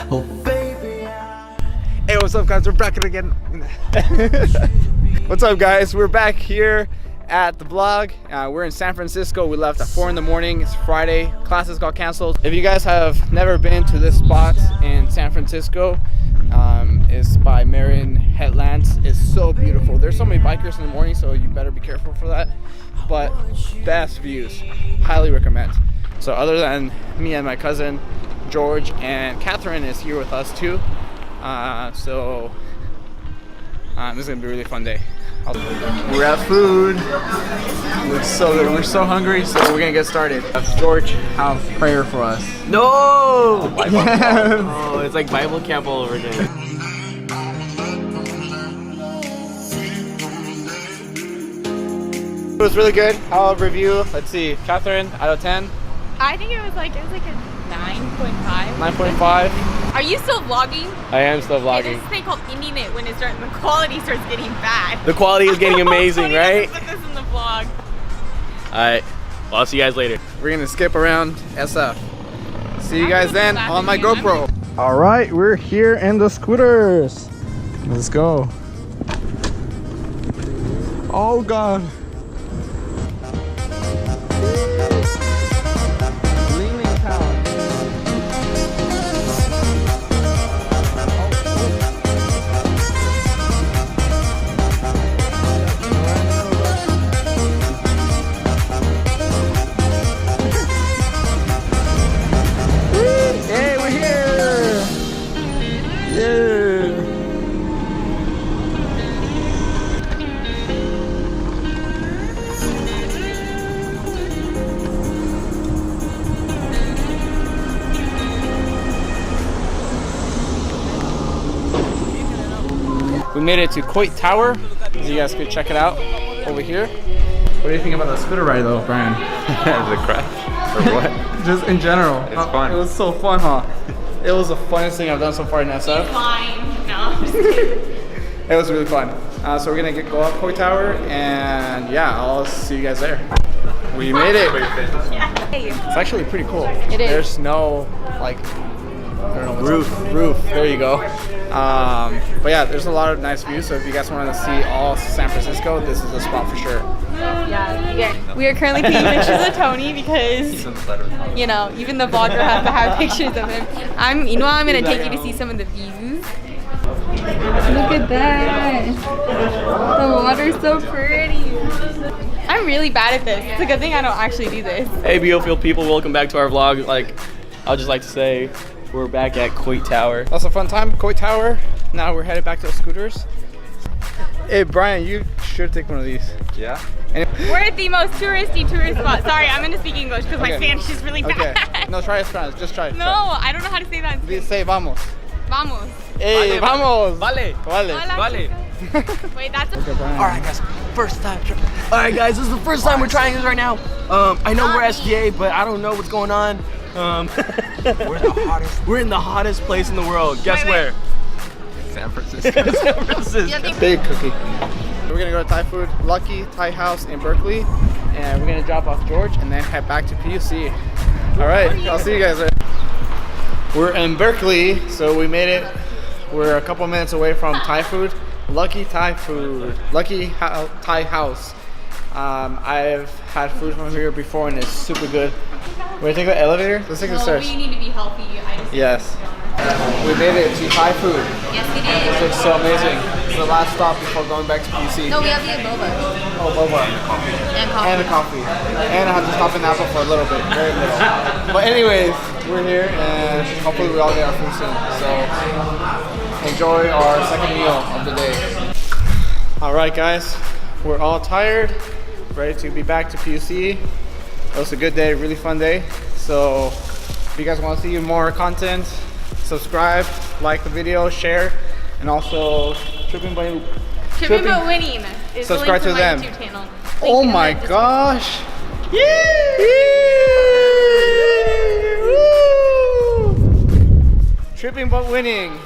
Oh baby, Hey, what's up guys? We're back again. What's up guys? We're back here at the vlog. We're in San Francisco. We left at 4 in the morning. It's Friday. Classes got canceled. If you guys have never been to this spot in San Francisco, it's by Marion Headlands. It's so beautiful. There's so many bikers in the morning, so you better be careful for that. But best views. Highly recommend. So other than me and my cousin George, and Catherine is here with us too. So this is gonna be a really fun day. We're at food. Looks so good. We're so hungry, so we're gonna get started. George, have prayer for us. No! Oh, it's like Bible camp all over again. It was really good. I'll review. Let's see, Catherine, out of 10. I think it was like a 9.5. 9.5. Are you still vlogging? I am still vlogging. There's this thing called ending it when the quality starts getting bad. The quality is getting amazing, right? Put this in the vlog. Alright, well, I'll see you guys later. We're gonna skip around SF. See you guys then on my GoPro. All right, we're here in the scooters. Let's go. Oh God. We made it to Coit Tower. You guys could check it out over here. What do you think about the scooter ride though, Brian? The crash? Or what? Just in general. It's fun. It was so fun, huh? It was the funnest thing I've done so far in SF. Fine. No, I'm just kidding. It was really fun. So we're gonna go up Coit Tower, and yeah, I'll see you guys there. We made it. It's actually pretty cool. It is. There's no like, I don't know, roof. There you go. But yeah, there's a lot of nice views. So if you guys want to see all San Francisco, this is the spot for sure. Yeah. We are currently taking pictures of Tony because, you know, even the vlogger has to have pictures of him. I'm gonna take you to see some of the views. Look at that. The water's so pretty. I'm really bad at this. It's a good thing I don't actually do this. Hey, BOField people, welcome back to our vlog. I'd just like to say, we're back at Coit Tower. That's a fun time, Coit Tower. Now we're headed back to the scooters. Hey Brian, you should take one of these. Yeah? We're at the most touristy tourist spot. Sorry, I'm gonna speak English because my Spanish is really bad. Okay. No, try Spanish. Just try it. No, I don't know how to say that. Say vamos. Vamos. Hey, vamos. Vale. Vale. Wait, that's a... Okay, Brian. Alright guys, first time. Alright guys, this is the first time we're trying this right now. I know we're SGA, but I don't know what's going on. We're in the hottest place in the world. Guess where? San Francisco. San Francisco. Big cookie. We're gonna go to Thai food, Lucky Thai House in Berkeley, and we're gonna drop off George and then head back to PUC. All right, I'll see you guys there. We're in Berkeley, so we made it. We're a couple minutes away from Thai food, Lucky Thai Thai House. I've had food from here before and it's super good. We're gonna take the elevator. Let's take the stairs. We need to be healthy. Yes. We made it to Thai food. Yes, we did. This looks so amazing. It's the last stop before going back to PC. No, we have the boba. Oh, boba. And coffee. And a coffee. And I have to stop in Apple for a little bit. Very little. But anyways, we're here and hopefully we all get our food soon. So enjoy our second meal of the day. Alright guys, we're all tired. Ready to be back to PUC. It was a good day, really fun day. So if you guys want to see more content, subscribe, like the video, share, and also Tripping But Winning is subscribe the link to them. my YouTube channel. Oh my gosh! Tripping But Winning.